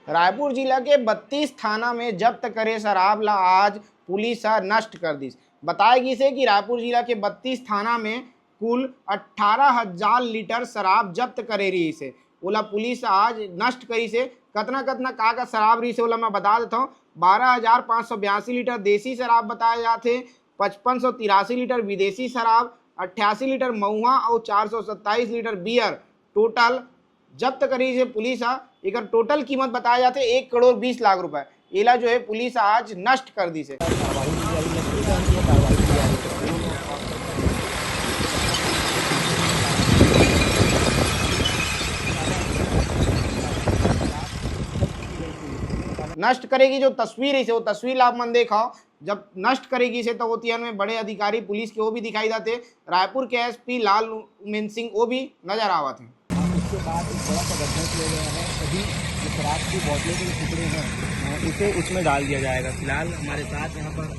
रायपुर जिला के 32 थाना में जब्त करे शराब ला आज पुलिस नष्ट कर दी। बताएगी से कि रायपुर जिला के 32 थाना में कुल 18,000 लीटर शराब जब्त करे रही से ओला पुलिस आज नष्ट करी से। कतना कतना का शराब रही से ओला मैं बता देता हूँ। 12,582 लीटर देसी शराब बताए जाते, 5583 लीटर विदेशी शराब, 88 लीटर महुआ और 427 लीटर बियर टोटल जब्त करी से पुलिस। एक टोटल कीमत बताया जाते 1,20,00,000 रुपए। एला जो है पुलिस आज नष्ट कर दी से। नष्ट करेगी जो तस्वीर है वो तस्वीर आप मन देखा। जब नष्ट करेगी से तो होतियन में बड़े अधिकारी पुलिस के वो भी दिखाई जाते। रायपुर के एसपी लाल उमेन सिंह वो भी नजर आवत हैं। उसके बाद एक बड़ा सा गड्ढा किया गया है। अभी जो शराब की बोतलें के टुकड़े हैं उसे उसमें डाल दिया जाएगा। फिलहाल हमारे साथ यहाँ पर